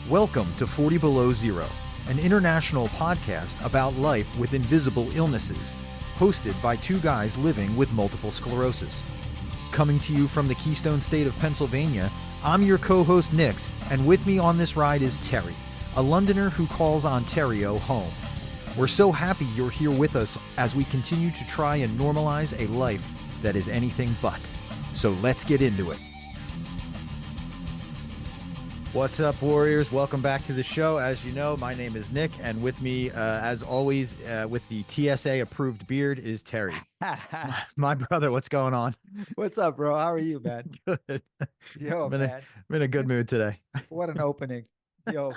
Welcome to 40 Below Zero, an international podcast about life with invisible illnesses, hosted by two guys living with multiple sclerosis. Coming to you from the Keystone State of Pennsylvania, I'm your co-host Nix, and with me on this ride is Terry, a Londoner who calls Ontario home. We're so happy you're here with us as we continue to try and normalize a life that is anything but. So let's get into it. What's up, Warriors? Welcome back to the show. As you know, my name is Nick, and with me, as always, with the TSA-approved beard is Terry. My brother, what's going on? What's up, bro? How are you, man? Good. Yo, I'm man. in a good mood today. What an opening. Yo,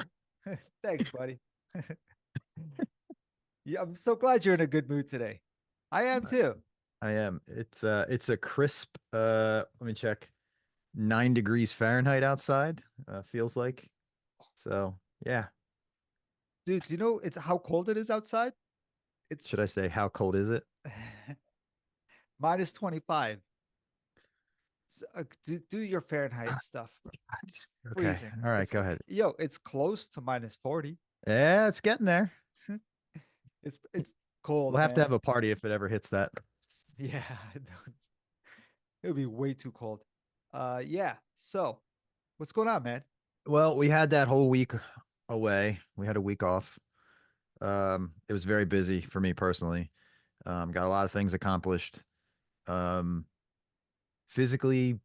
thanks, buddy. Yeah, I'm so glad you're in a good mood today. I am too. I am. It's a crisp, let me check, 9 degrees Fahrenheit outside, feels like. So, yeah. Dude, do you know how cold it is outside? Should I say, how cold is it? minus 25. So, do your Fahrenheit stuff. It's Okay. freezing. All right, go ahead. Yo, it's close to minus 40. Yeah, it's getting there. It's cold. We'll have to man. have a party if it ever hits that. Yeah, it would be way too cold. Yeah. So, what's going on, man? Well, we had that whole week away. We had a week off. It was very busy for me personally. Got a lot of things accomplished. Physically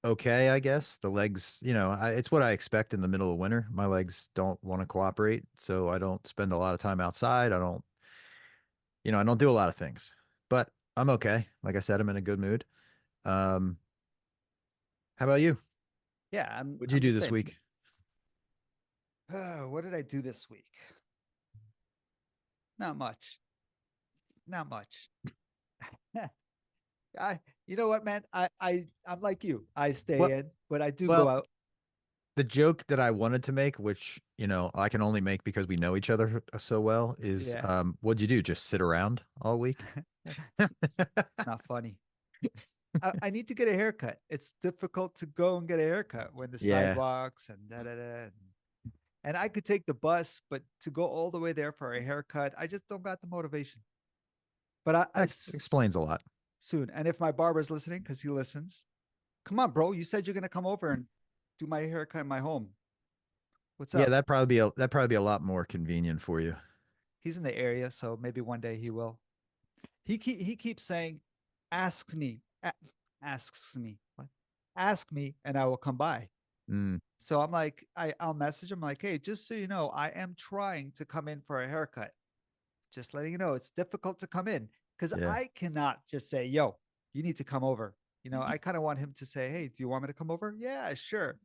okay, I guess. The legs, it's what I expect in the middle of winter. My legs don't want to cooperate, so I don't spend a lot of time outside. I don't do a lot of things. But I'm okay. Like I said, I'm in a good mood. How about you? Yeah, What'd you I'm the do this same. week? What did I do this week? Not much. Not much. You know what, man? I'm like you. I Well, stay in, but I do go well, out. the joke that I wanted to make, which, I can only make because we know each other so well, is Yeah, what'd you do? Just sit around all week? it's not funny. I need to get a haircut. It's difficult to go and get a haircut when the Yeah. sidewalks and da da da. And I could take the bus, but to go all the way there for a haircut, I just don't got the motivation. But That explains a lot. soon. And if my barber's listening, because he listens, come on, bro. You said you're gonna come over and do my haircut in my home. What's Yeah, up? that'd probably be a lot more convenient for you. He's in the area, so maybe one day he will. He keeps saying, "Asks me, asks me, what? Ask me, and I will come by." Mm, So I'm like, I'll message him like, "Hey, just so you know, I am trying to come in for a haircut. Just letting you know, it's difficult to come in because yeah. I cannot just say, yo, you need to come over. I kind of want him to say, hey, do you want me to come over? Yeah, sure.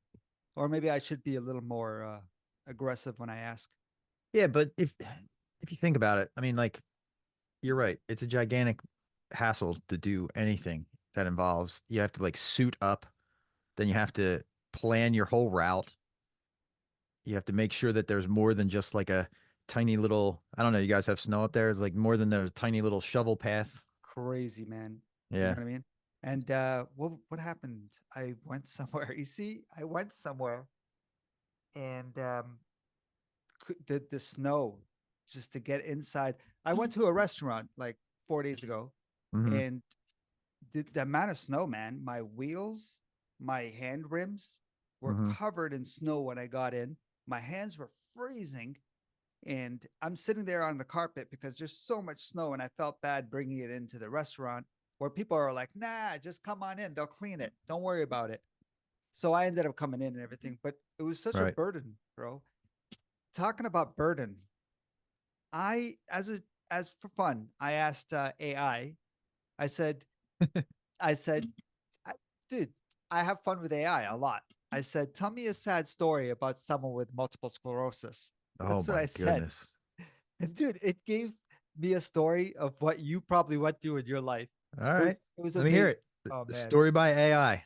Or maybe I should be a little more aggressive when I ask. Yeah, but if you think about it, I mean, like, you're right. It's a gigantic hassle to do anything that involves you have to like suit up, then you have to plan your whole route. You have to make sure that there's more than just like a tiny little, I don't know, you guys have snow up there? It's like more than a tiny little shovel path. Crazy, man. You know Yeah. what I mean? And what happened? I went somewhere. You see, I went somewhere and the snow just to get inside. I went to a restaurant like 4 days ago, Hmm. and the amount of snow, man, my wheels, my hand rims were Hmm. covered in snow when I got in. My hands were freezing, and I'm sitting there on the carpet because there's so much snow, and I felt bad bringing it into the restaurant where people are like, "Nah, just come on in. They'll clean it. Don't worry about it." So I ended up coming in and everything, but it was such a Right. burden, bro. Talking about burden, I as for fun, I asked AI. I said, I said, dude, I have fun with AI a lot. I said, tell me a sad story about someone with multiple sclerosis. Oh That's what my I said. goodness. And dude, it gave me a story of what you probably went through in your life. All It was right. it was Let me hear amazing. it. Oh The man, story by AI.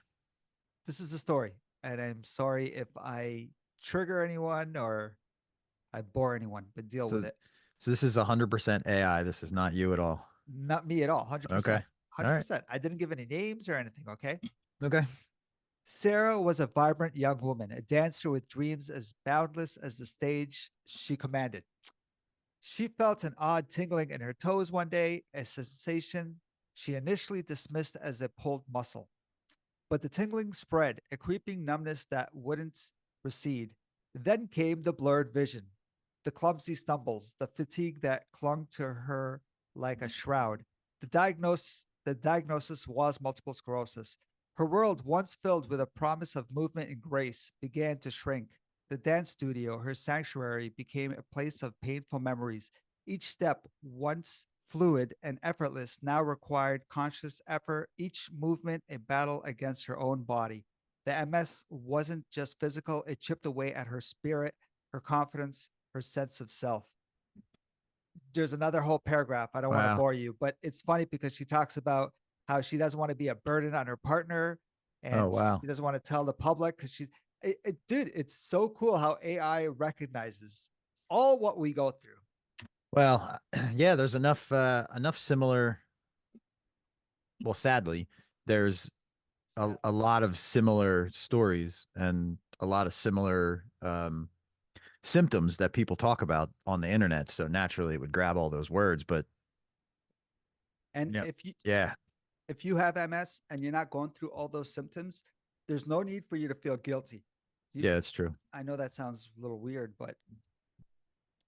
this is a story, and I'm sorry if I trigger anyone or I bore anyone, but deal with So it. so this is 100% AI. This is not you at all. Not me at all. 100%. Okay. All right. 100%. I didn't give any names or anything. Okay. Okay. Sarah was a vibrant young woman, a dancer with dreams as boundless as the stage she commanded. She felt an odd tingling in her toes one day, a sensation she initially dismissed as a pulled muscle. But the tingling spread, a creeping numbness that wouldn't recede. Then came the blurred vision, the clumsy stumbles, the fatigue that clung to her like a shroud. The diagnosis was multiple sclerosis. Her world, once filled with a promise of movement and grace, began to shrink. The dance studio, her sanctuary, became a place of painful memories. Each step, once fluid and effortless, now required conscious effort, each movement a battle against her own body. The MS wasn't just physical, it chipped away at her spirit, her confidence, her sense of self. There's another whole paragraph. I don't want to Wow. bore you, but it's funny because she talks about how she doesn't want to be a burden on her partner Oh, and wow. she doesn't want to tell the public because dude, it's so cool how AI recognizes all what we go through. Well, yeah, there's enough similar. Well, sadly, there's a lot of similar stories and a lot of similar symptoms that people talk about on the internet. So naturally, it would grab all those words. But And yeah, if you yeah, if you have MS and you're not going through all those symptoms, there's no need for you to feel guilty. You, yeah, it's true. I know that sounds a little weird, but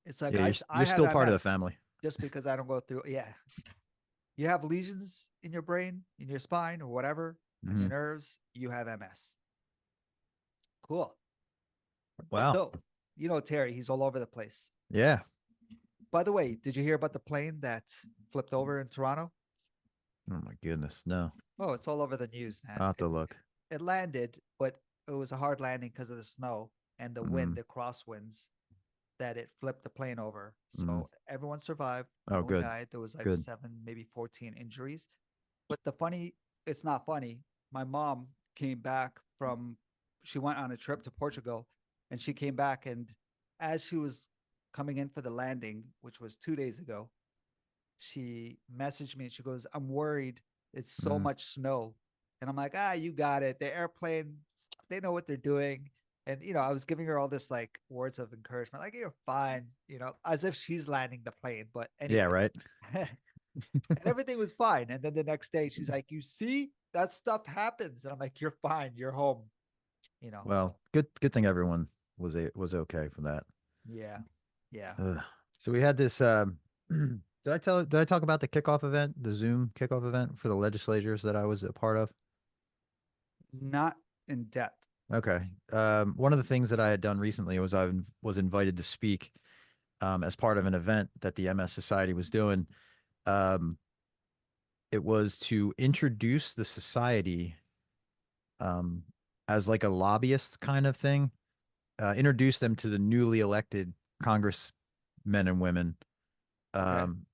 it's like Yeah, I you're have still part of the MS family. just because I don't go through. Yeah, you have lesions in your brain, in your spine, or whatever, on your Hmm. nerves. You have MS. Cool. Wow. So, Terry, he's all over the place. Yeah. By the way, did you hear about the plane that flipped over in Toronto? Oh my goodness. No, Oh, it's all over the news, man. I'll have It to look. it landed, but it was a hard landing because of the snow and the wind, Mm, the crosswinds that it flipped the plane over. mm. So everyone survived. Oh, No one good, died. There was like good. seven, maybe 14 injuries. But it's not funny. My mom came back she went on a trip to Portugal and she came back. And as she was coming in for the landing, which was 2 days ago, she messaged me and she goes, I'm worried. It's so Mm. much snow. And I'm like, you got it. The airplane, they know what they're doing. And, I was giving her all this like words of encouragement, like, you're fine, as if she's landing the plane. But Yeah, anyway, right. and everything was fine. And then the next day, she's like, you see, that stuff happens. And I'm like, you're fine. You're home. So Well, good thing everyone was okay for that. yeah. Yeah. Ugh. So we had this. Did I talk about the kickoff event, the Zoom kickoff event for the legislatures that I was a part of? Not in depth. Okay. One of the things that I had done recently was was invited to speak as part of an event that the MS Society was doing. Um, it was to introduce the society um, as like a lobbyist kind of thing, introduce them to the newly elected congressmen and women, Okay. um,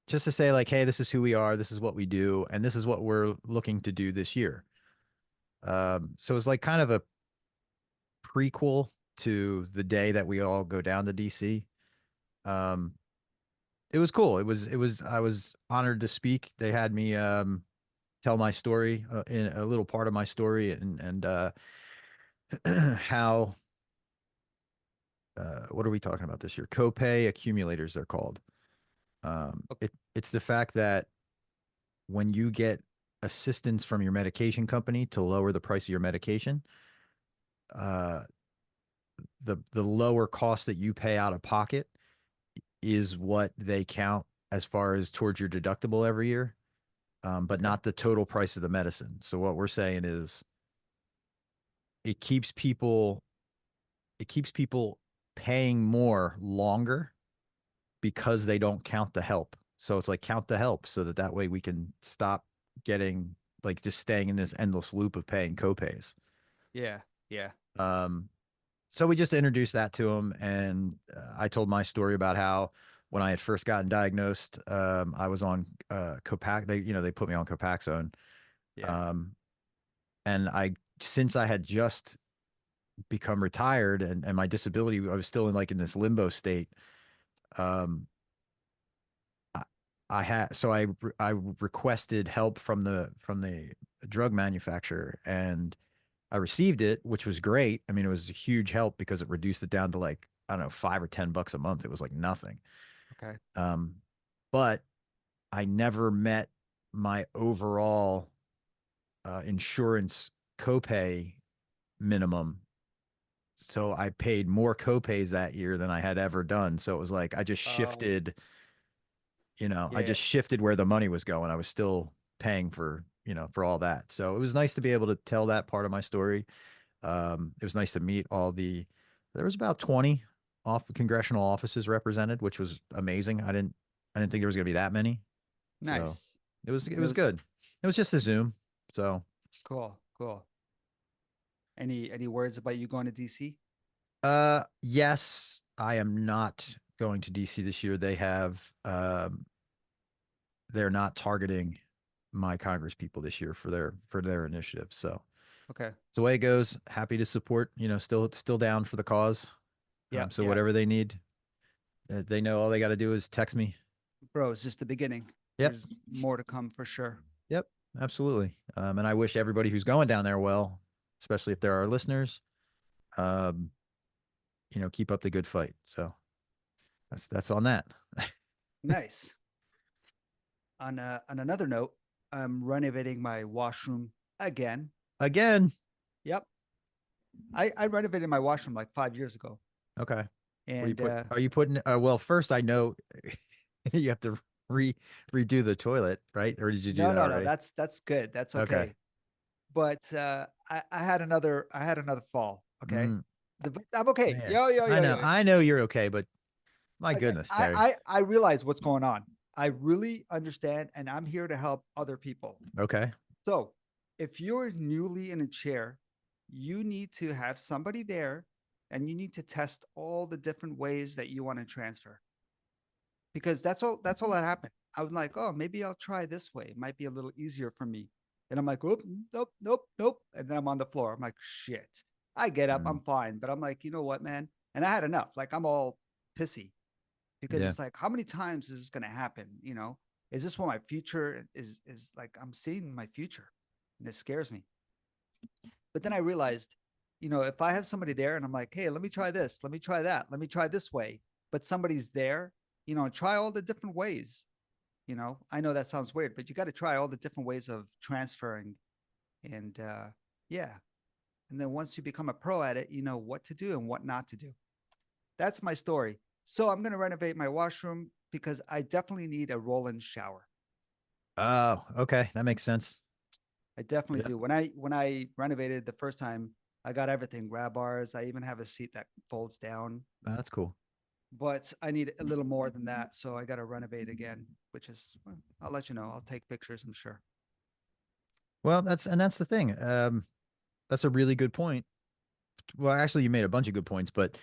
just to say like, hey, this is who we are, this is what we do, and this is what we're looking to do this year. So it's like kind of a prequel to the day that we all go down to DC. Um, it was cool. I was honored to speak. They had me tell my story, in a little part of my story, and how what are we talking about this year? Copay accumulators, they're called. It's the fact that when you get assistance from your medication company to lower the price of your medication, uh, the lower cost that you pay out of pocket is what they count as far as towards your deductible every year, but Okay. not the total price of the medicine. So what we're saying is it keeps people it keeps people paying more longer because they don't count the help. So it's like count the help so that way we can stop getting like just staying in this endless loop of paying copays. Yeah. Yeah. Um, so we just introduced that to him, and I told my story about how when I had first gotten diagnosed, I was on Copax. They put me on Copaxone, Yeah. um, and since I had just become retired and my disability, I was still in this limbo state. Um, I, I had so I requested help from the drug manufacturer, and I received it, which was great. I mean, it was a huge help because it reduced it down to like, I don't know, $5 or $10 a month. It was like nothing. Okay. Um, but I never met my overall insurance copay minimum. So I paid more copays that year than I had ever done. So it was like I just Oh, shifted, I yeah. just shifted where the money was going. I was still paying for, for all that. So it was nice to be able to tell that part of my story. It was nice to meet there was about 20 off congressional offices represented, which was amazing. I didn't think there was going to be that many. So Nice. it And it was was good. It was just a Zoom. So, cool. Cool. Any words about you going to DC? yes, I am not going to DC this year. They're not targeting my Congress people this year for their initiative. So Okay. it's the way it goes. Happy to support, still down for the cause. Yeah. So Yeah. whatever they need, they know all they got to do is text me. Bro, it's just the beginning. Yep. There's more to come for sure. Yep. Absolutely. And I wish everybody who's going down there well, especially if there are listeners, um, keep up the good fight. So that's on that. Nice. On another note, I'm renovating my washroom again. Again. Yep. I renovated my washroom like 5 years ago. Okay. What And are you putting well, first I know you have to re redo the toilet, right? Or did you do no, that no, no, already? that's good. That's Okay. okay. But I had another fall. Okay. Mm, But I'm okay. man. Yo, yo, I yo, know. yo. I know you're okay, but my goodness, Terry. I realize what's going on. I really understand, and I'm here to help other people. Okay. So, if you're newly in a chair, you need to have somebody there and you need to test all the different ways that you want to transfer. Because that's all that happened. I was like, "Oh, maybe I'll try this way. It might be a little easier for me." And I'm like, "Oop, nope, nope, nope." And then I'm on the floor. I'm like, "Shit." I get up, Mm, I'm fine, but I'm like, "You know what, man?" And I had enough. Like I'm all pissy because yeah. it's like, how many times is this going to happen? Is this what my future is like? I'm seeing my future, and it scares me. But then I realized, if I have somebody there and I'm like, hey, let me try this, let me try that, let me try this way, but somebody's there, try all the different ways. I know that sounds weird, but you got to try all the different ways of transferring, and yeah. And then once you become a pro at it, you know what to do and what not to do. That's my story. So I'm going to renovate my washroom because I definitely need a roll-in shower. Oh, okay. That makes sense. I definitely Yeah. do. When I renovated the first time, I got everything, grab bars. I even have a seat that folds down. That's cool. But I need a little more than that, so I got to renovate again. Which is, well, I'll let you know. I'll take pictures. I'm sure. Well, that's the thing. That's a really good point. Well, actually, you made a bunch of good points, but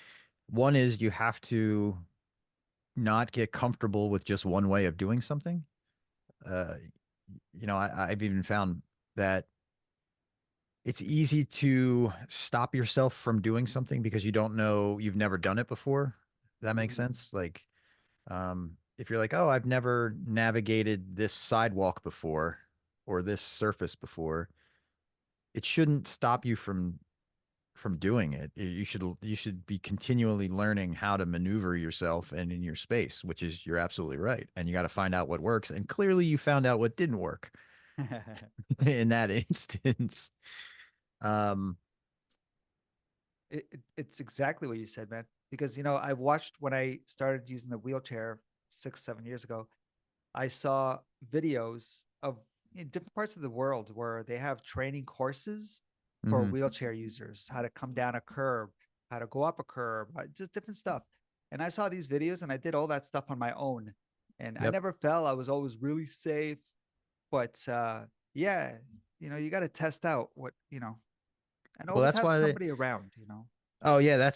one is you have to not get comfortable with just one way of doing something. Uh, I've even found that it's easy to stop yourself from doing something because you've never done it before. That makes Mhm. sense. Like, if you're like, oh, I've never navigated this sidewalk before or this surface before, it shouldn't stop you from doing it. You should be continually learning how to maneuver yourself and in your space, which is you're absolutely right. And you got to find out what works. And clearly you found out what didn't work in that instance. Um, It's exactly what you said, man. Because I watched when I started using the wheelchair 6, 7 years ago. I saw videos of different parts of the world where they have training courses for mhm. wheelchair users, how to come down a curb, how to go up a curb, just different stuff. And I saw these videos and I did all that stuff on my own. And I Yep. never fell. I was always really safe. But yeah, you got to test out and Well, always that's have why somebody around. oh yeah,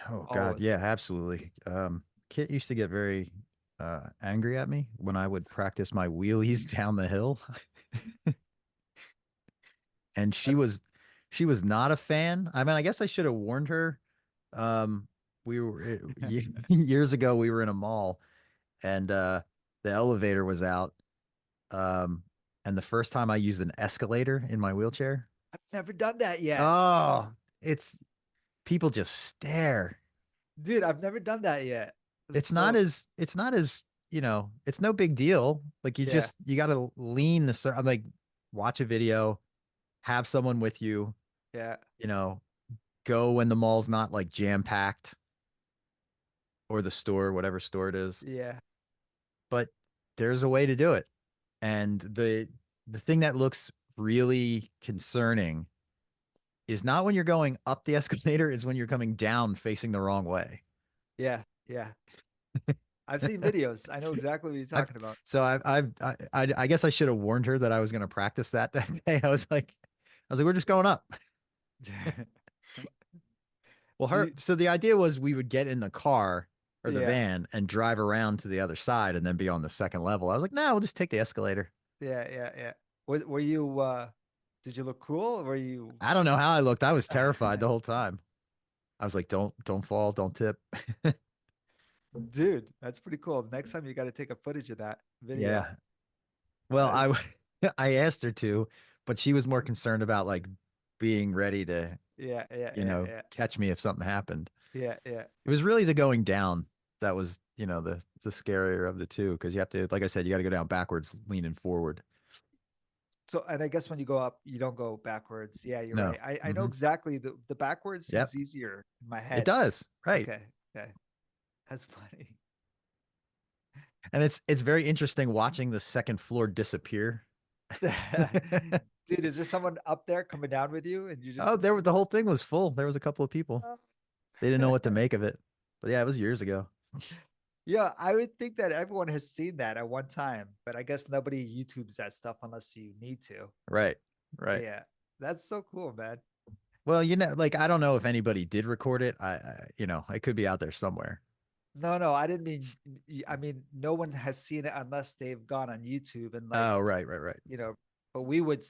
oh God. Yeah, Always. absolutely. Kit used to get very, angry at me when I would practice my wheelies down the hill. And she was not a fan. I mean, I guess I should have warned her. We were years ago. We were in a mall, and the elevator was out. Um, and the first time I used an escalator in my wheelchair, I've never done that yet. Oh, it's people just stare. Dude, I've never done that yet. So It's not as, it's no big deal. Like yeah, you got to lean I'm like watch a video, have someone with you, yeah, you know, go when the mall's not like jam packed or the store, whatever store it is. yeah, But there's a way to do it. And the thing that looks really concerning is not when you're going up the escalator, is when you're coming down facing the wrong way. yeah, yeah. I've seen videos. I know exactly what you're I've talking about. I guess I should have warned her that I was going to practice that that day. I was like, we're just going up. Well, Do so the idea was we would get in the car or the yeah, van and drive around to the other side and then be on the second level. I was like, no, we'll just take the escalator. yeah, yeah, yeah. Were you did you look cool? Or were you I don't know how I looked. I was terrified the whole time. I was like, don't fall, don't tip. dude, that's pretty cool. Next time you got to take a footage of that video. Yeah. Well, That's I asked her to, but she was more concerned about like being ready to, yeah, yeah, yeah, yeah, catch me if something happened. yeah, yeah. It was really the going down that was, the scarier of the two because you have to, like I said, you got to go down backwards, leaning forward. So, and I guess when you go up, you don't go backwards. Yeah, you're No. right. I know exactly the backwards Yep. seems easier in my It head. does. Right. Okay, okay, that's funny. And it's very interesting watching the second floor disappear. Dude, is there someone up there coming down with you, and you just Oh, the whole thing was full. There was a couple of people. They didn't know what to make of it. But yeah, it was years ago. yeah, I would think that everyone has seen that at one time, but I guess nobody YouTubes that stuff unless you need to. Right. Right. Yeah, that's so cool, man. Well, like I don't know if anybody did record it. It could be out there somewhere. No, no, I didn't mean. I mean, no one has seen it unless they've gone on YouTube and like Oh, right, right, right. you know. But we would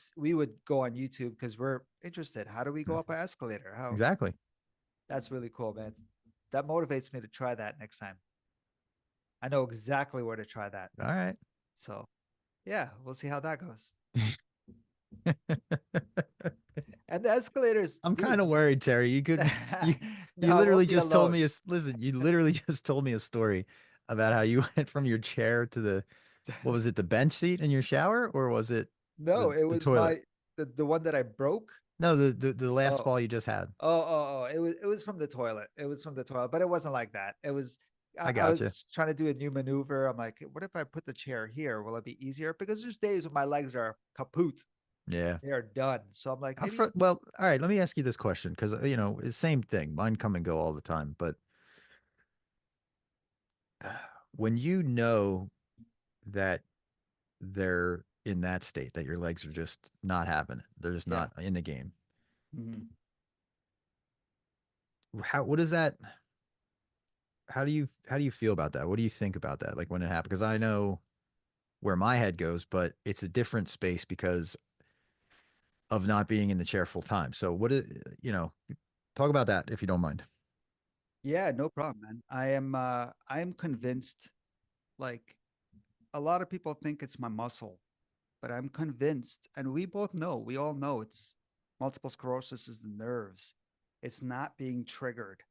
go on YouTube because we're interested. How do we go Mm, up an escalator? How exactly. That's really cool, man. That motivates me to try that next time. I know exactly where to try that. All right. So yeah, we'll see how that goes. And the escalators, I'm kind dude. of worried, Terry. You you No, I literally won't be just told alone. me listen, you literally just told me a story about how you went from your chair to what was it, the bench seat in your shower, or was it No, it the was toilet? the one that I broke. No, the last Oh, fall you just had. it was from the toilet. It was from the toilet, but it wasn't like that. It was I I gotcha. was trying to do a new maneuver. I'm like, what if I put the chair here? Will it be easier? Because there's days when my legs are kaput. Yeah. They are done. So I'm like, maybe Well, all right, let me ask you this question because it's same thing. Mine come and go all the time, but when you know that they're in that state, that your legs are just not having it, they're just yeah. not in the game. Mhm. What is that? How do you feel about that? What do you think about that? Like when it happened? Because I know where my head goes, but it's a different space because of not being in the chair full time. So talk about that if you don't mind. Yeah, no problem, man. I am convinced like a lot of people think it's my muscle, but I'm convinced, and we all know it's multiple sclerosis is the nerves. It's not being triggered.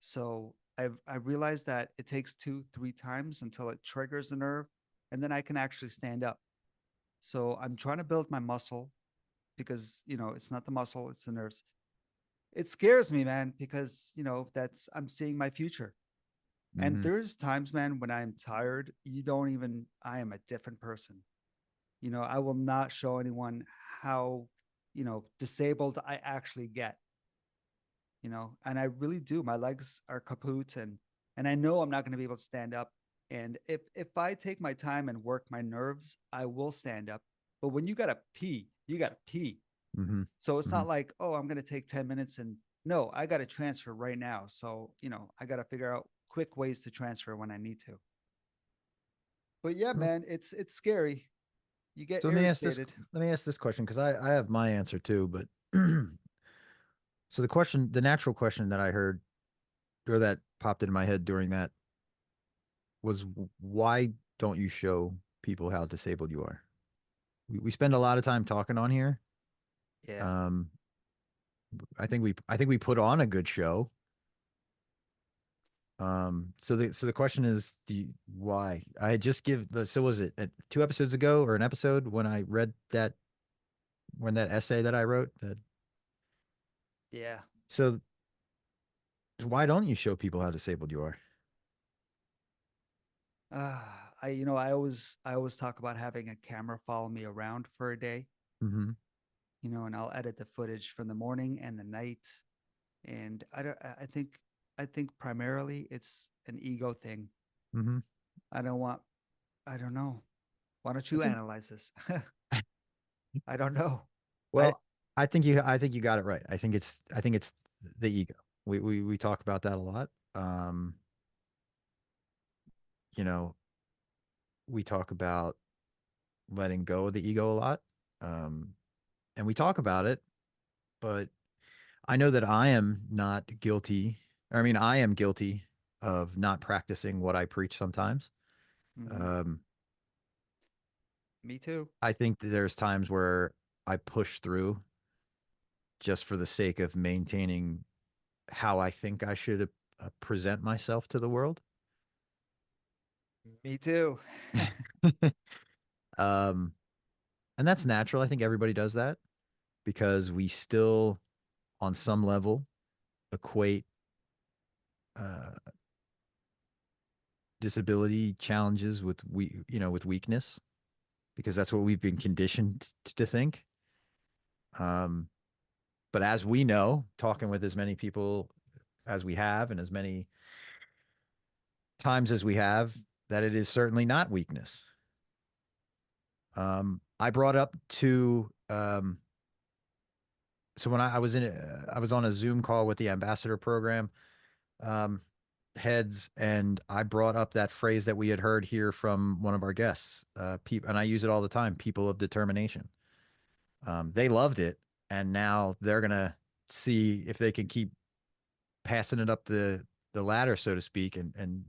So I realized that it takes 2, 3 times until it triggers the nerve, and then I can actually stand up. So I'm trying to build my muscle because it's not the muscle, it's the nerves. It scares me, man, because that's I'm seeing my future. And Hmm. there's times, man, when I'm tired, I am a different person. I will not show anyone how, disabled I actually get, and I really do. My legs are kaput and I know I'm not going to be able to stand up. And if I take my time and work my nerves, I will stand up. But when you gotta pee, you gotta pee. Hmm. So it's Hmm. not like, oh, I'm gonna take 10 minutes and no, I gotta transfer right now. So, I gotta figure out quick ways to transfer when I need to. But yeah, man, it's scary. You get So irritated. let me ask this question because I have my answer too, but so the natural question that I heard or that popped into my head during that was why don't you show people how disabled you are? We spend a lot of time talking on here, Yeah. Um, I think we put on a good show. So the question is, why? I had just give the so was it 2 episodes ago or an episode when I read that when that essay that I wrote that Yeah. so why don't you show people how disabled you are? I always talk about having a camera follow me around for a day, Mm-hmm. and I'll edit the footage from the morning and the night. And I think primarily it's an ego thing. Mm-hmm. I don't want, I don't know. Why don't I you think analyze this? I don't know. I, well, I think you got it right. I think it's the ego. We talk about that a lot. Um, you know, we talk about letting go of the ego a lot. Um, and we talk about it, but I know that I am not guilty. I mean, I am guilty of not practicing what I preach sometimes. mhm, Um, me too. I think that there's times where I push through just for the sake of maintaining how I think I should present myself to the world. Me too. um, and that's natural. I think everybody does that because we still, on some level, equate uh, disability challenges with with weakness because that's what we've been conditioned to think. Um, but as we know, talking with as many people as we have and as many times as we have, that it is certainly not weakness. I brought up to so when I was on a Zoom call with the ambassador program um, heads, and I brought up that phrase that we had heard here from one of our guests, and I use it all the time: people of determination. They loved it, and now they're gonna see if they can keep passing it up the ladder, so to speak, and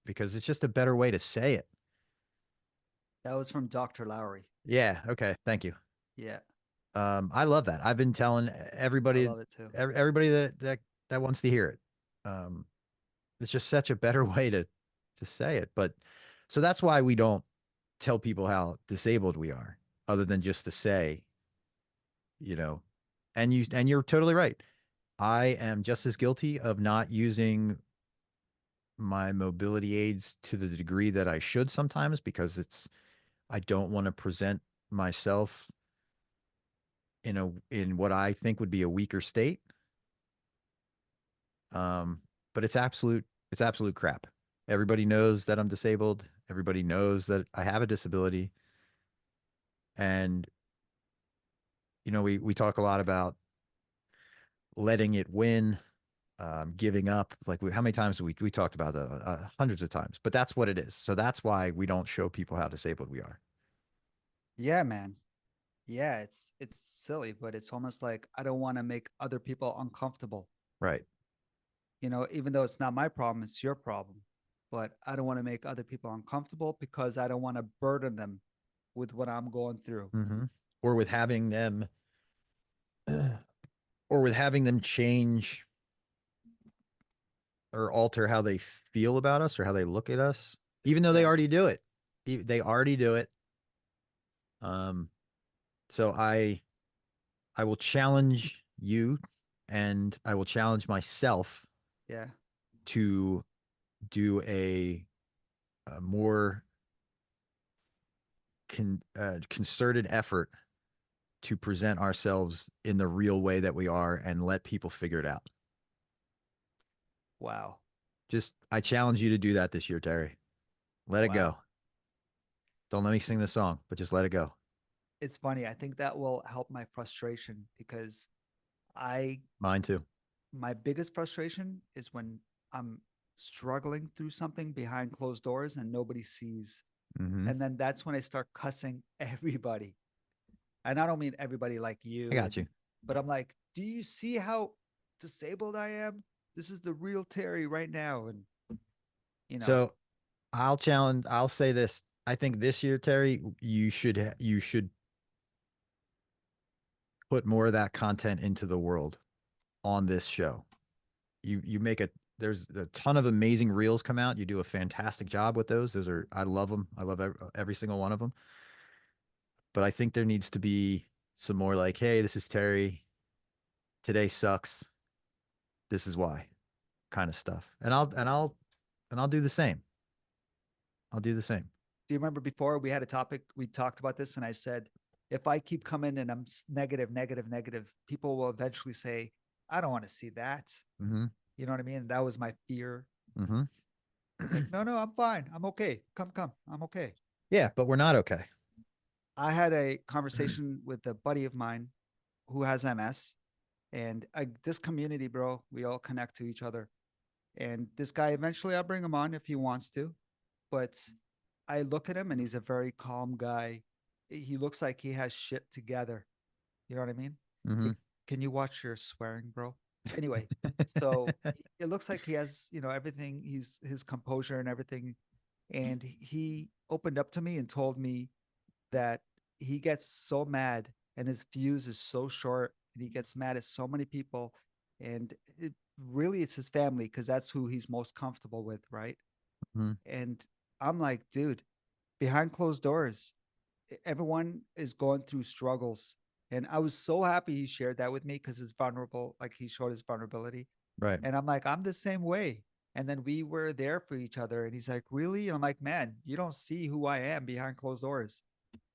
because it's just a better way to say it. That was from Dr. Lowry. Yeah. Okay. Thank you. Yeah. I love that. I've been telling I everybody, love it too. everybody that wants to hear it. Um, it's just such a better way to say it. But so that's why we don't tell people how disabled we are, other than just to say, you know, and you're totally right. I am just as guilty of not using my mobility aids to the degree that I should sometimes because I don't want to present myself in what I think would be a weaker state. Um, but it's absolute crap. Everybody knows that I'm disabled. Everybody knows that I have a disability. And we talk a lot about letting it win, giving up. Like how many times we talked about that? Hundreds of times. But that's what it is. So that's why we don't show people how disabled we are. Yeah, man. Yeah, it's silly, but it's almost like I don't want to make other people uncomfortable. Right. Even though it's not my problem, it's your problem. But I don't want to make other people uncomfortable because I don't want to burden them with what I'm going through. Mm-hmm. Or with having them, or with having them change or alter how they feel about us or how they look at us, even though they already Exactly. do it. They already do it. Um, so I will challenge you, and I will challenge myself Yeah. to do a more concerted effort to present ourselves in the real way that we are and let people figure it out. Wow. Just I challenge you to do that this year, Terry. Let it go. Wow. Don't let me sing the song, but just let it go. It's funny. I think that will help my frustration because I Mine too. my biggest frustration is when I'm struggling through something behind closed doors and nobody sees. Mm-hmm. And then that's when I start cussing everybody. And I don't mean everybody like I you, got you. but I'm like, do you see how disabled I am? This is the real Terry right now. And, you know, So I'll challenge. I'll say this. I think this year, Terry, you should put more of that content into the world on this show. You make a there's a ton of amazing reels come out. You do a fantastic job with those. Those are I love them. I love every single one of them. But I think there needs to be some more like, hey, this is Terry. Today sucks. This is why, kind of stuff. And I'll do the same. I'll do the same. Do you remember before we had a topic, we talked about this, and I said, if I keep coming and I'm negative, negative, negative, people will eventually say, I don't want to see that. Mm-hmm. You know what I mean? That was my fear. Mm-hmm. It's like, no, no, I'm fine. I'm okay. Come. I'm okay. Yeah, but we're not okay. I had a conversation with a buddy of mine who has MS, and this community, bro, we all connect to each other. And this guy, eventually, I'll bring him on if he wants to. But I look at him, and he's a very calm guy. He looks like he has shit together. You know what I mean? Mm-hmm. Can you watch your swearing, bro? Anyway, so it looks like he has, everything. He's his composure and everything. And he opened up to me and told me that he gets so mad and his fuse is so short and he gets mad at so many people. And really, it's his family because that's who he's most comfortable with, right? Mm-hmm. And I'm like, dude, behind closed doors, everyone is going through struggles. And I was so happy he shared that with me because it's vulnerable, like he showed his vulnerability. Right. And I'm like, I'm the same way. And then we were there for each other. And he's like, really? And I'm like, man, you don't see who I am behind closed doors.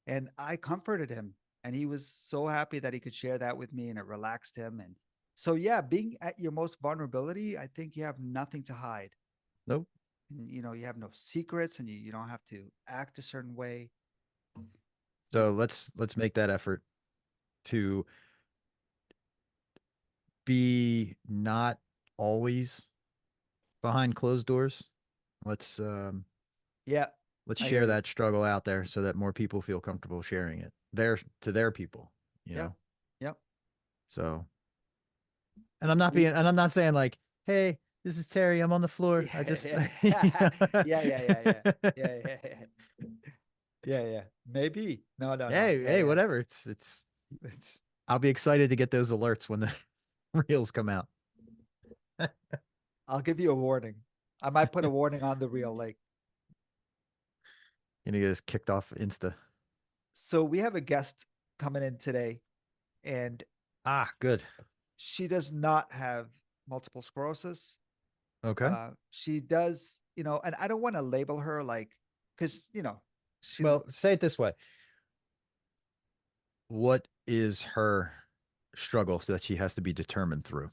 And I comforted him. And he was so happy that he could share that with me and it relaxed him. And so, yeah, being at your most vulnerability, I think you have nothing to hide. Nope. And, you have no secrets and you don't have to act a certain way. So let's make that effort to be not always behind closed doors. Let's um Yeah, let's I hear share you. that struggle out there so that more people feel comfortable sharing it. To their people, you Yep. know. Yep. So, and I'm not saying like, "Hey, this is Terry. I'm on the floor." I Yeah, just yeah. you know? Yeah. Yeah, yeah, yeah. Yeah, yeah. Maybe. No, no, no. Hey, Yeah, hey, yeah. whatever. It's It's I'll be excited to get those alerts when the reels come out. I'll give you a warning. I might put a warning on the reel. Like, You know, get us kicked off Insta. so we have a guest coming in today, and Ah, good. she does not have multiple sclerosis. Okay. She does, and I don't want to label her like, because she Well, say it this way. What is her struggle that she has to be determined through?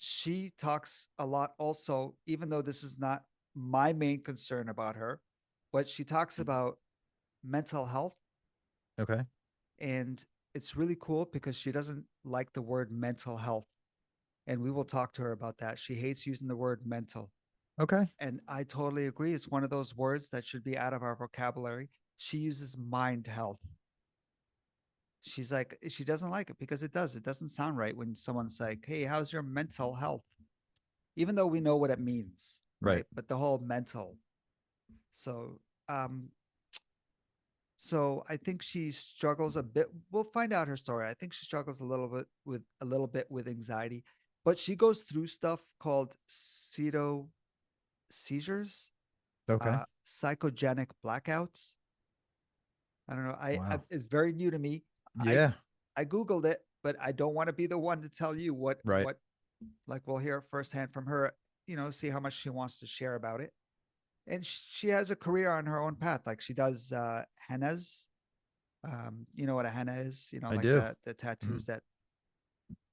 she talks a lot also, even though this is not my main concern about her, but she talks about mental health. Okay. And it's really cool because she doesn't like the word mental health. And we will talk to her about that. She hates using the word mental. Okay. And I totally agree. It's one of those words that should be out of our vocabulary. She uses mind health. She's like, she doesn't like it because it does. It doesn't sound right when someone's like, hey, how's your mental health? Even though we know what it means, Right. right? But the whole mental. So, um, so I think she struggles a bit. We'll find out her story. I think she struggles a little bit with anxiety, but she goes through stuff called seizures, Okay. psychogenic blackouts. I don't know. I Wow. it's very new to me. I Yeah. I googled it, but I don't want to be the one to tell you what Right. what. Like we'll hear it firsthand from her. See how much she wants to share about it. And she has a career on her own path. Like she does hennas. You know what a henna is? I Like do. the Mhm. tattoos that.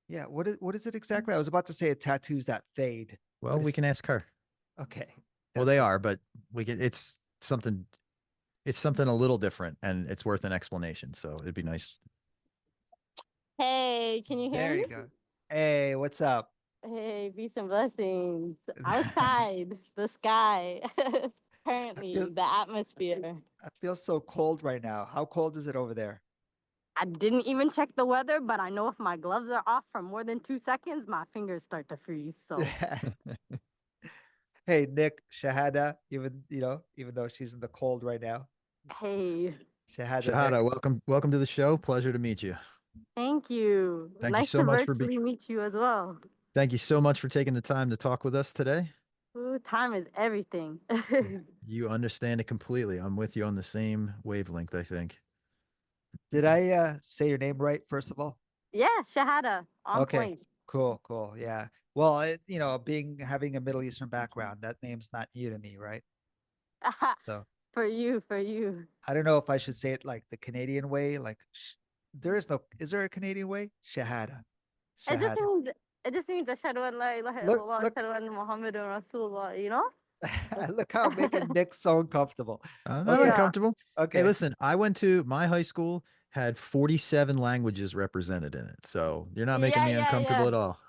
Yeah. What is it exactly? I was about to say tattoos that fade, Well, but we it's can ask her. okay. Well, That's they fine. are, but we can. It's something a little different, and it's worth an explanation. So it'd be nice. Hey, can you hear There me? you go. Hey, what's up? Hey, peace and blessings. I Outside, the sky, currently, feel the atmosphere. I feel so cold right now. How cold is it over there? I didn't even check the weather, but I know if my gloves are off for more than 2 seconds, my fingers start to freeze. So, Hey, Nick, Shahada, even though she's in the cold right now. hey, Shahada, Shahada, Nick. welcome to the show. Pleasure to meet you. Thank you. Thank you Nice so to much for being. virtually meet you as well. Thank you so much for taking the time to talk with us today. Ooh, time is everything. You understand it completely. I'm with you on the same wavelength, I think. Did I say your name right, first of all? Yeah, Shahada, on Okay, point. cool, cool. Yeah. Well, being having a Middle Eastern background, that name's not new to me, right? So For you, for you. I don't know if I should say it like the Canadian way, like is there a Canadian way? Shahada. It just Shahada. means it just means Ashhadu an la ilaha Look, illallah, look, Ashhadu anna Muhammadan Rasulullah, you know? look how I'm making Nick so uncomfortable. Not Okay, Yeah. uncomfortable. Hey, okay. listen, I went to my high school had 47 languages represented in it. So you're not making Yeah, me yeah, uncomfortable yeah. at all.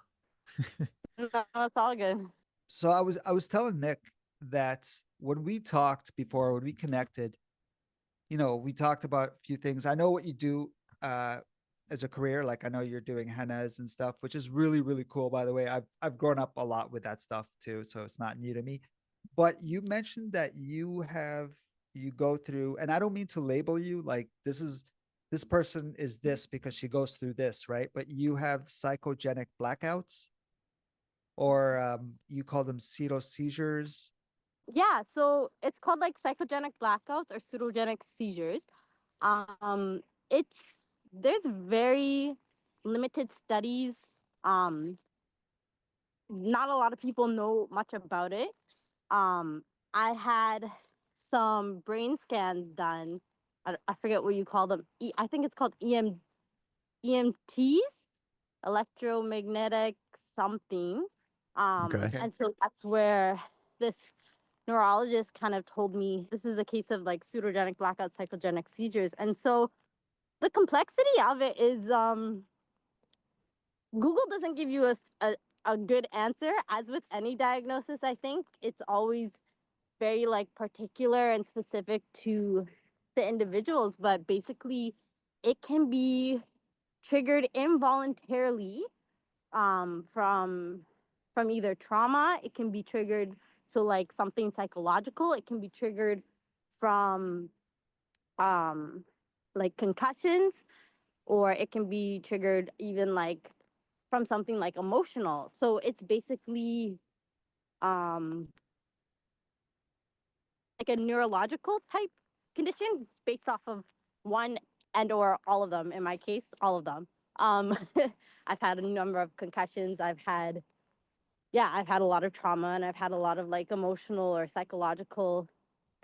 No, it's all good. So I was telling Nick that when we talked before, when we connected, we talked about a few things. I know what you do uh as a career. Like I know you're doing hennas and stuff, which is really, really cool, by the way. I've grown up a lot with that stuff too, so it's not new to me. But you mentioned that you go through, and I don't mean to label you like this person is this because she goes through this, right? But you have psychogenic blackouts, or you call them seizures. Yeah, so it's called like psychogenic blackouts or pseudogenic seizures. It's there's very limited studies. Um, Not a lot of people know much about it. Um, I had some brain scans done. I forget what you call them. I think it's called EMTs, electromagnetic something. Okay. Okay. And so that's where this neurologist kind of told me this is a case of like pseudogenic blackout psychogenic seizures. And so the complexity of it is Google doesn't give you a good answer. As with any diagnosis, I think it's always very like particular and specific to the individuals, but basically it can be triggered involuntarily from either trauma. It can be triggered, so like something psychological. It can be triggered from um like concussions, or it can be triggered even like from something like emotional. So it's basically um like a neurological type condition based off of one and or all of them. In my case, all of them. um I've had a number of concussions. I've had a lot of trauma, and I've had a lot of like emotional or psychological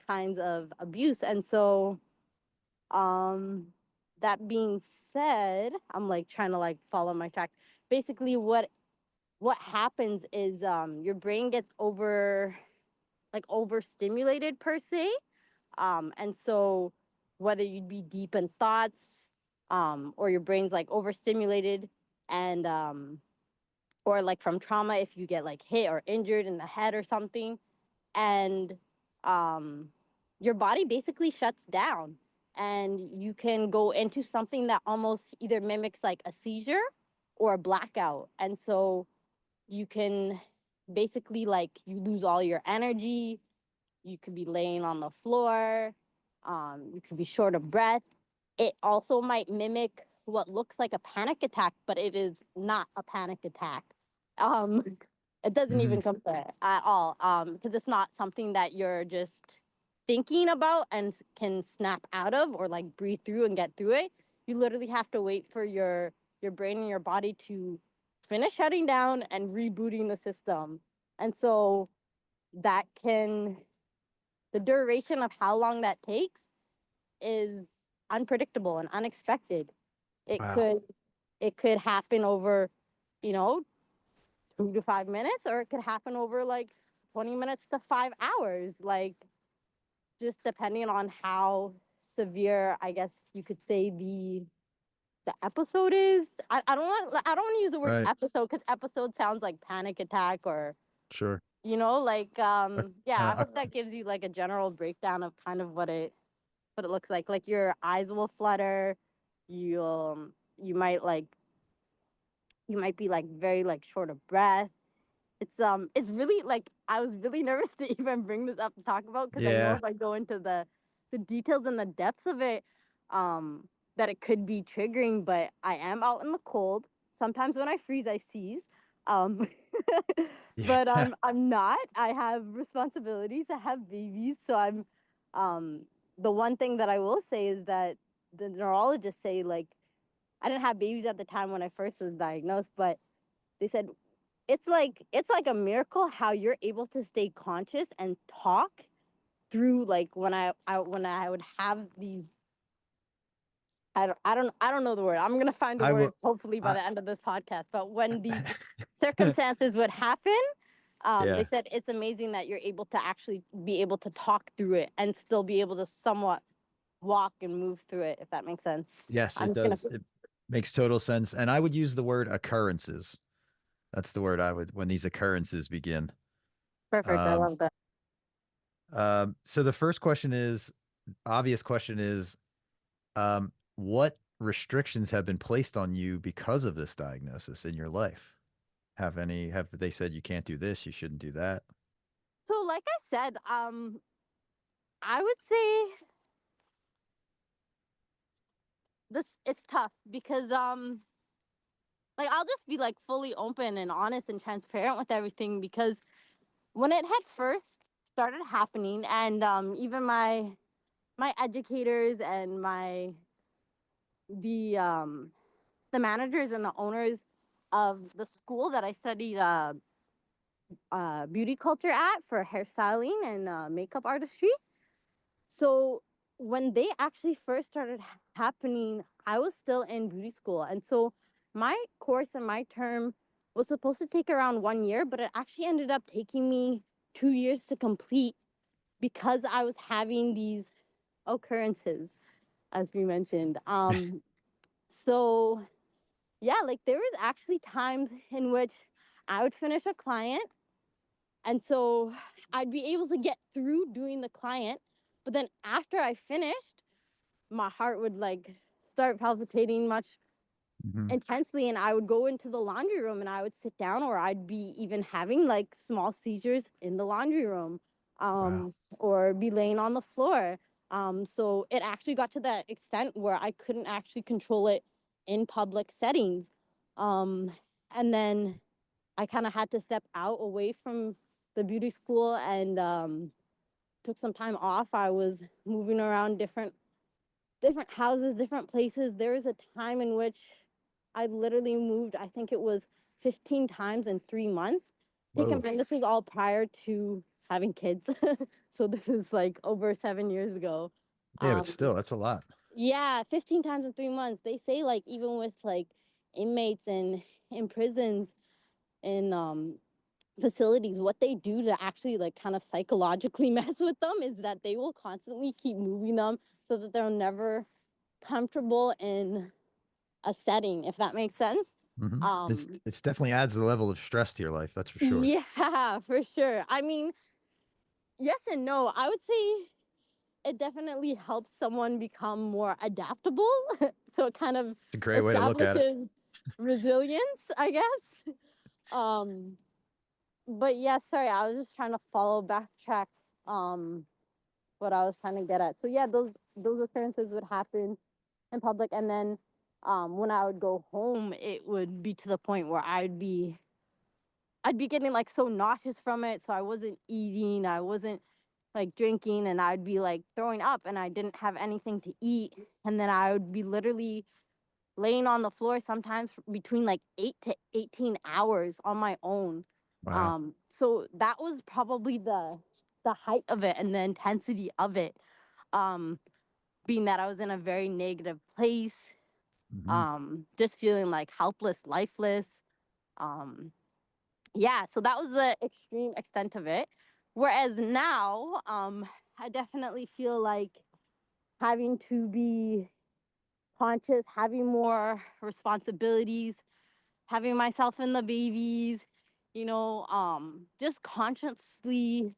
kinds of abuse. And so um that being said, I'm like trying to like follow my tracks. Basically what happens is your brain gets overstimulated per se. And so whether you'd be deep in thoughts, or your brain's like overstimulated, and or like from trauma, if you get like hit or injured in the head or something, and um, your body basically shuts down, and you can go into something that almost either mimics like a seizure or a blackout. And so you can basically like you lose all your energy. You could be laying on the floor. You could be short of breath. It also might mimic what looks like a panic attack, but it is not a panic attack. Um, it doesn't Hmm. even compare at all, because it's not something that you're just thinking about and can snap out of or like breathe through and get through it. You literally have to wait for your brain and your body to finish shutting down and rebooting the system. And so that can the duration of how long that takes is unpredictable and unexpected. It Wow. could it could happen over, you know, 2 to 5 minutes, or it could happen over like 20 minutes to 5 hours. Like just depending on how severe, I guess you could say the episode is. I don't want to use the word Right. episode because episode sounds like panic attack or Sure. like Uh, yeah, I uh, hope that gives you like a general breakdown of kind of what it looks like. Like your eyes will flutter. You might like you might be like very like short of breath. It's really like I was really nervous to even bring this up to talk about because I know yeah. if I go into the details and the depths of it, um that it could be triggering, but I am out in the cold. Sometimes when I freeze, I seize. Um, Yeah. but I'm not. I have responsibilities. I have babies, so I'm. Um, the one thing that I will say is that the neurologists say, like, I didn't have babies at the time when I first was diagnosed, but they said it's like a miracle how you're able to stay conscious and talk through, like, when I would have these. I don't know the word. I'm gonna find the I word will. hopefully by I, the end of this podcast. But when these circumstances would happen, they yeah. said it's amazing that you're able to actually be able to talk through it and still be able to somewhat walk and move through it, if that makes sense. Yes, I'm it just gonna does. It makes total sense. And I would use the word occurrences. That's the word I would when these occurrences begin. perfect. I Um, love that. so the first question is obvious question is what restrictions have been placed on you because of this diagnosis in your life? Have they said you can't do this, you shouldn't do that? So, like I said, I would say this it's tough because like I'll just be like fully open and honest and transparent with everything because when it had first started happening and even my educators and the the managers and the owners of the school that I studied beauty culture at for hairstyling and makeup artistry. So when they actually first started happening, I was still in beauty school. And so my course and my term was supposed to take around 1 year, but it actually ended up taking me 2 years to complete because I was having these occurrences, as we mentioned. So yeah, like there was actually times in which I would finish a client, and so I'd be able to get through doing the client, but then after I finished, my heart would like start palpitating much Hmm. intensely, and I would go into the laundry room and I would sit down, or I'd be even having like small seizures in the laundry room, Wow. or be laying on the floor. So it actually got to that extent where I couldn't actually control it in public settings. Um, and then I kind of had to step out away from the beauty school and took some time off. I was moving around different houses, different places. There was a time in which I literally moved, I think it was 15 times in 3 months. Take in Whoa. mind, this was all prior to having kids. So this is like over 7 years ago. Yeah, but Um, still, that's a lot. yeah, 15 times in 3 months. They say like even with like inmates in prisons in facilities, what they do to actually like kind of psychologically mess with them is that they will constantly keep moving them so that they're never comfortable in a setting, if that makes sense. Hmm. Um, It's definitely adds a level of stress to your life, that's for sure. yeah, for sure. I mean, yes and no. I would say it definitely helps someone become more adaptable. So it kind of It's a great way to look at it. establishes resilience, I guess. Um, but yeah, sorry, I was just trying to follow backtrack um what I was trying to get at. So yeah, those occurrences would happen in public, and then when I would go home, it would be to the point where I'd be getting like so nauseous from it. So I wasn't eating, I wasn't like drinking, and I'd be like throwing up, and I didn't have anything to eat, and then I would be literally laying on the floor sometimes between like 8 to 18 hours on my own. Wow. So that was probably the height of it and the intensity of it. Um, being that I was in a very negative place, Hmm. just feeling like helpless, lifeless. Um, yeah, so that was the extreme extent of it. Whereas now, I definitely feel like having to be conscious, having more responsibilities, having myself and the babies, just consciously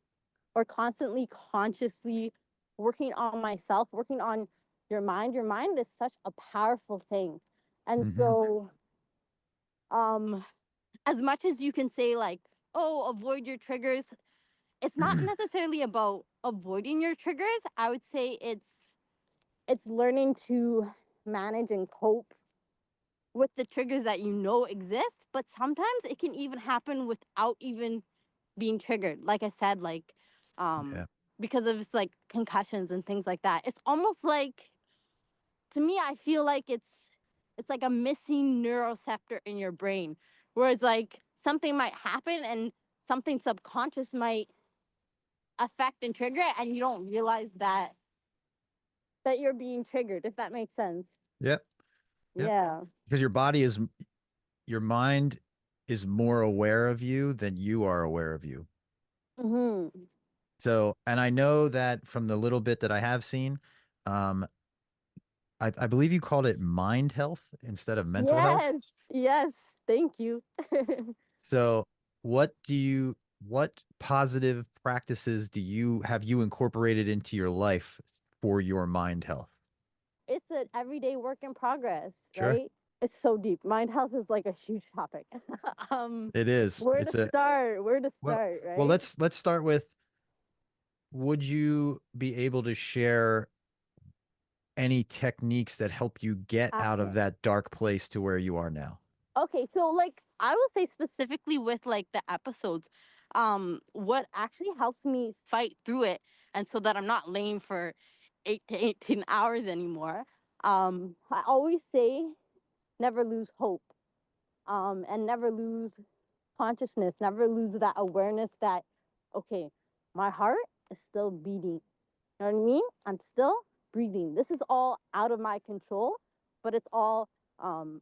or constantly consciously working on myself, working on your mind. Your mind is such a powerful thing. And Hmm. so, um, as much as you can say, like, oh, avoid your triggers, it's not necessarily about avoiding your triggers. I would say it's learning to manage and cope with the triggers that you know exist, but sometimes it can even happen without even being triggered. Like I said, like Yeah. because of like concussions and things like that. It's almost like, to me, I feel like it's like a missing neuroceptor in your brain. Whereas like something might happen and something subconscious might affect and trigger it, and you don't realize that you're being triggered, if that makes sense. Yep. Yep. Yeah. Because your mind is more aware of you than you are aware of you. Mm-hmm. So, and I know that from the little bit that I have seen, um, I believe you called it mind health instead of mental health. Yes. Yes. Thank you. So, what positive practices have you incorporated into your life for your mind health? It's an everyday work in progress, Sure. right? It's so deep. Mind health is like a huge topic. It is. Where to It's a start? Where to well, start, well, right? let's start with, would you be able to share any techniques that help you get out of Okay. that dark place to where you are now? Okay, so like I will say specifically with like the episodes, what actually helps me fight through it and so that I'm not laying for 8 to 18 hours anymore. I always say never lose hope. And never lose consciousness, never lose that awareness that, okay, my heart is still beating. You know what I mean? I'm still breathing. This is all out of my control, but it's all um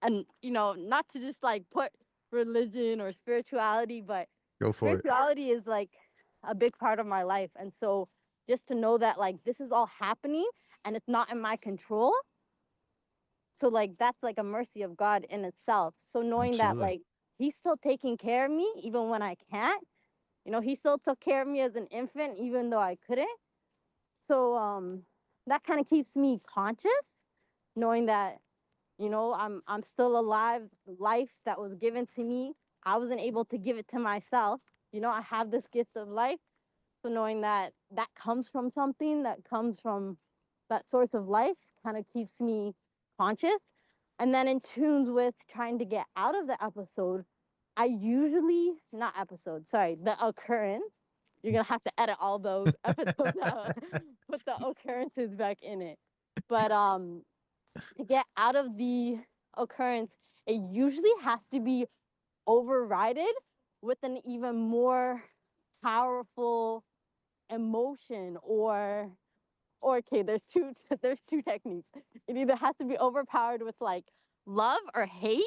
and not to just like put religion or spirituality, but Go for it. spirituality is like a big part of my life. And so just to know that like this is all happening and it's not in my control. So like that's like a mercy of God in itself. So knowing that Absolutely. like he's still taking care of me even when I can't. He still took care of me as an infant even though I couldn't. So that kind of keeps me conscious, knowing that I'm still alive. Life that was given to me, I wasn't able to give it to myself. I have this gift of life. So knowing that that comes from something, that comes from that source of life, kind of keeps me conscious. And then in tunes with trying to get out of the episode, I usually, not episode, sorry, the occurrence. You're gonna have to edit all those episodes out, put the occurrences back in it. But to get out of the occurrence, it usually has to be overridden with an even more powerful emotion, or okay, there's two there's two techniques. It either has to be overpowered with like love or hate.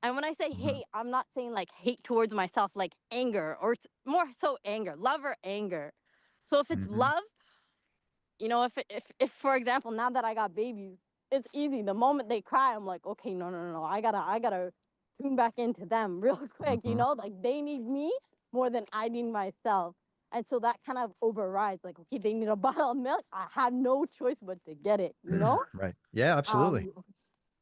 And when I say Mhm. hate, I'm not saying like hate towards myself, like anger, or more so anger, love or anger. So if it's Mhm. love, if for example, now that I got babies, it's easy. The moment they cry, I'm like, okay, no, no, no, no. I gotta tune back into them real quick. Mhm. Like they need me more than I need myself. And so that kind of overrides, like, okay, they need a bottle of milk. I have no choice but to get it. Right. Yeah, absolutely. Um,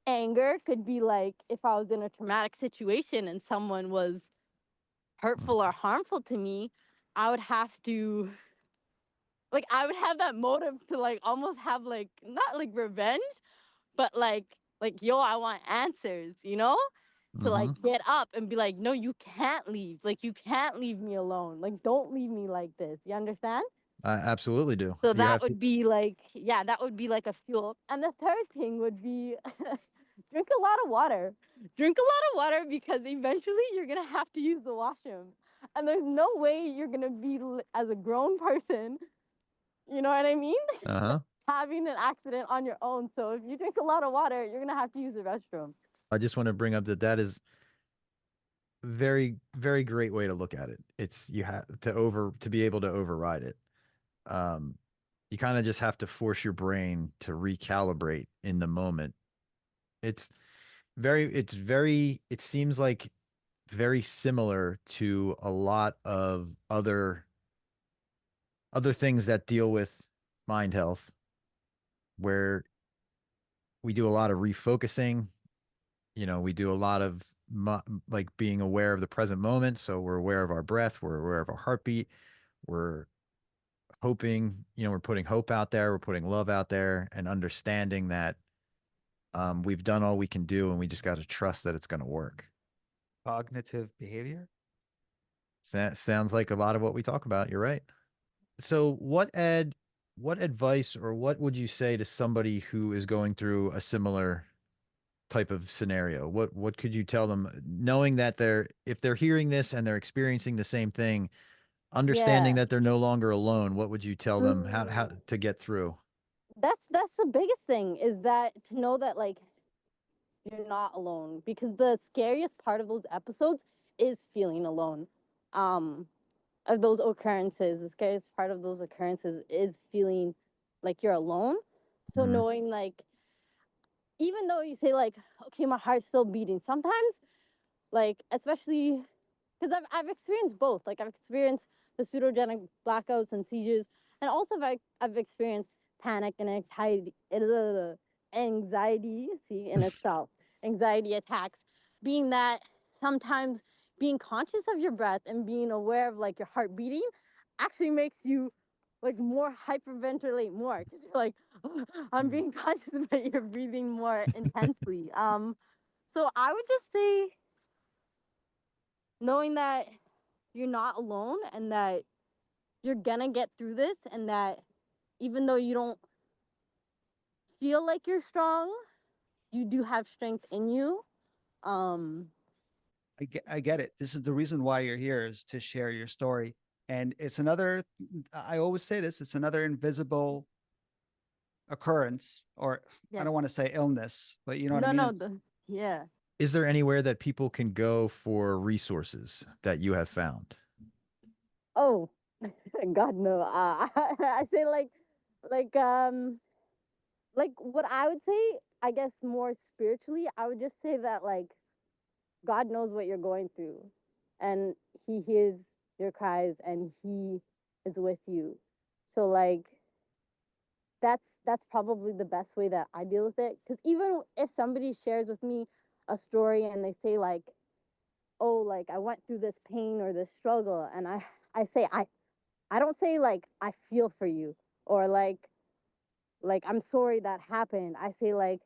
Anger could be like if I was in a traumatic situation and someone was Mhm. hurtful or harmful to me, I would have to like I would have that motive to like almost have like not like revenge, but like yo, I want answers. To like Mhm. get up and be like, no, you can't leave. Like you can't leave me alone. Like don't leave me like this. You understand? I absolutely do. So You that have to. would be like, yeah, that would be like a fuel. And the third thing would be drink a lot of water. Drink a lot of water because eventually you're gonna have to use the washroom. And there's no way you're gonna be as a grown person, you know what I mean? Uh-huh. Having an accident on your own. So if you drink a lot of water, you're gonna have to use the restroom. I just want to bring up that is very, very great way to look at it. It's you have to be able to override it. Um, you kind of just have to force your brain to recalibrate in the moment. It's it seems like very similar to a lot of other things that deal with mind health, where we do a lot of refocusing. We do a lot of like being aware of the present moment. So we're aware of our breath, we're aware of our heartbeat, we're hoping, we're putting hope out there, we're putting love out there, and understanding that we've done all we can do, and we just got to trust that it's going to work. Cognitive behavior. That sounds like a lot of what we talk about. You're right. So, what advice or what would you say to somebody who is going through a similar type of scenario? What could you tell them, knowing that if they're hearing this and they're experiencing the same thing, understanding Yeah. that they're no longer alone? What would you tell them how Mm. to get through? That's the biggest thing, is that to know that like you're not alone, because the scariest part of those episodes is feeling alone. Um of those occurrences, the scariest part of those occurrences is feeling like you're alone. So Mhm. knowing like, even though you say like, okay, my heart's still beating, sometimes, like, especially because I've experienced both. Like, I've experienced the pseudogenic blackouts and seizures, and also I've experienced panic and anxiety, see, in itself, anxiety attacks. Being that sometimes being conscious of your breath and being aware of like your heart beating actually makes you like more hyperventilate more, because you're like, "Oh, I'm being conscious, but you're breathing more intensely." So I would just say, knowing that you're not alone and that you're gonna get through this, and that even though you don't feel like you're strong, you do have strength in you. Um, I get it. This is the reason why you're here, is to share your story. And it's another, I always say this, it's another invisible occurrence, or I yes. don't want to say illness, but you know what I No, mean? no, It's yeah. Is there anywhere that people can go for resources that you have found? Oh, God, no. I say like, like what I would say, I guess more spiritually, I would just say that like God knows what you're going through, and He hears your cries, and He is with you. So like that's probably the best way that I deal with it. Because even if somebody shares with me a story and they say like, oh, like I went through this pain or this struggle, and I say I don't say like I feel for you, or like I'm sorry that happened. I say like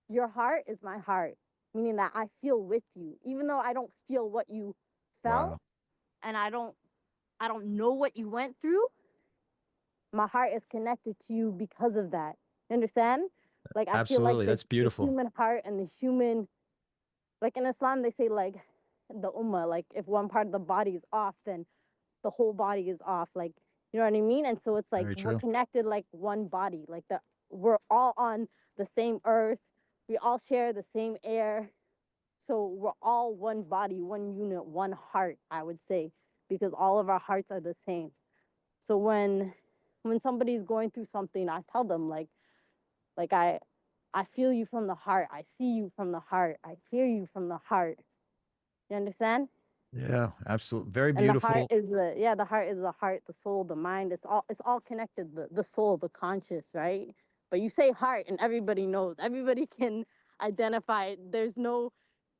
your heart is my heart, meaning that I feel with you, even though I don't feel what you felt, Wow. and I don't know what you went through. My heart is connected to you because of that. You understand? Like I feel like Absolutely. the That's the beautiful. human heart and the human, like in Islam they say like the ummah, like if one part of the body is off, then the whole body is off. Like, you know what I mean? And so it's like Very we're true. connected like one body. Like we're all on the same earth. We all share the same air. So we're all one body, one unit, one heart, I would say, because all of our hearts are the same. So when somebody's going through something, I tell them like I feel you from the heart. I see you from the heart. I hear you from the heart. You understand? Yeah, absolutely. Very And the heart beautiful. is the heart is the heart, the soul, the mind. It's all connected. The soul, the conscious, right? But you say heart, and everybody knows. Everybody can identify it. There's no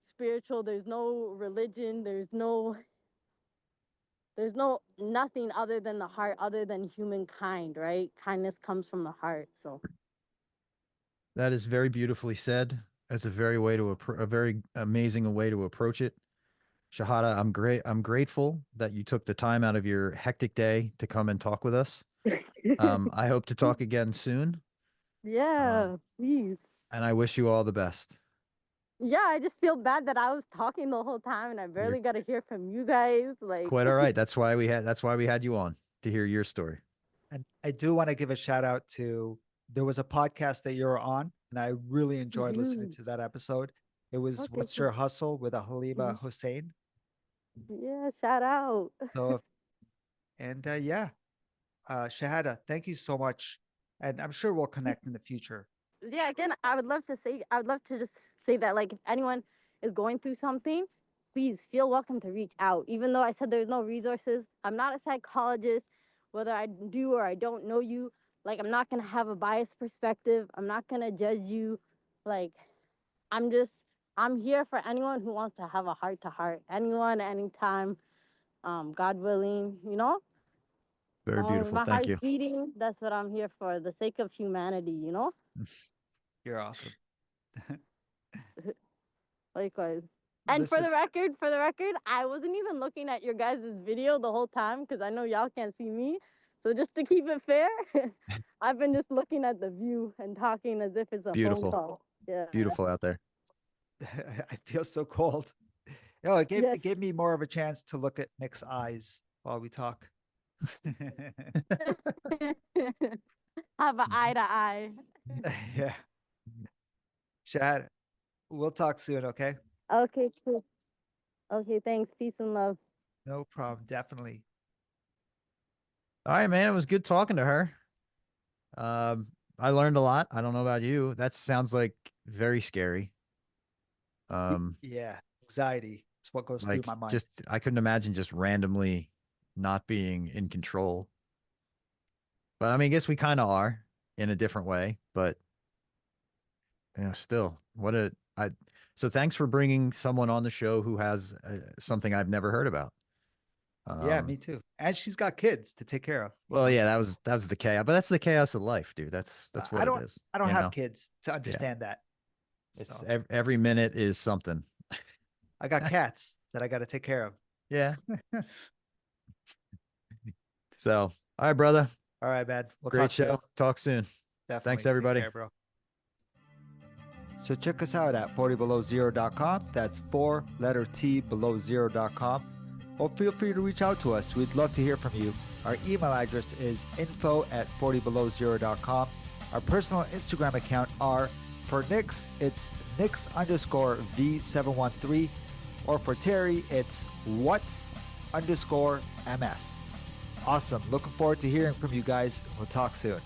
spiritual. There's no religion. There's no nothing other than the heart, other than humankind, right? Kindness comes from the heart. So That is very beautifully said. That's a very amazing way to approach it. Shahada, I'm grateful that you took the time out of your hectic day to come and talk with us. I hope to talk again soon. Um, yeah, please. and I wish you all the best. Yeah, I just feel bad that I was talking the whole time and I You're barely got to hear from you guys. Like, quite all right. That's why we had you on, to hear your story. And I do want to give a shout out to, there was a podcast that you were on, and I really enjoyed listening mhm. to that episode. It was Okay, What's Your Hustle with a mhm. Haliba Hussein. Yeah, shout out. So, yeah, Shahada, thank you so much. And I'm sure we'll connect in the future. Yeah, again, I would love to just say that, like, if anyone is going through something, please feel welcome to reach out. Even though I said there's no resources, I'm not a psychologist. Whether I do or I don't know you, like, I'm not gonna have a biased perspective. I'm not gonna judge you. Like, I'm just, I'm here for anyone who wants to have a heart to heart. Anyone, anytime, God willing, you know? Very As long as beautiful. my Thank heart's you. beating, that's what I'm here for, the sake of humanity, you know? You're awesome. Likewise. And Listen, for the record, I wasn't even looking at your guys' video the whole time because I know y'all can't see me. So just to keep it fair, I've been just looking at the view and talking as if it's a phone Beautiful. call. Yeah. Beautiful out there. I feel so cold. No, it Yes. gave me more of a chance to look at Nick's eyes while we talk. Have an eye to eye. Yeah. Shahada, we'll talk soon, okay? Okay, cool. Okay, thanks. Peace and love. No problem. Definitely. All right, man. It was good talking to her. I learned a lot. I don't know about you. That sounds like very scary. Yeah. Anxiety is what goes through Like my mind. just I couldn't imagine just randomly not being in control. But I mean, I guess we kind of are in a different way, but still, what a I. So thanks for bringing someone on the show who has something I've never heard about. Yeah, me too. And she's got kids to take care of. Well, yeah, that was the chaos, but that's the chaos of life, dude. That's what it is. I don't you have know? kids to understand that. It's So, every minute is something. I got cats that I got to take care of. Yeah. So, all right, brother. All right, man. We'll Great talk soon. show. Talk soon. Definitely. Thanks, Take everybody. care, bro. So check us out at 40belowzero.com. That's 4 letter T below 0.com. Or feel free to reach out to us. We'd love to hear from you. Our email address is info@40belowzero.com. Our personal Instagram account are, for Nix, it's Nix_V713. Or for Terry, it's What's_MS. Awesome. Looking forward to hearing from you guys. We'll talk soon.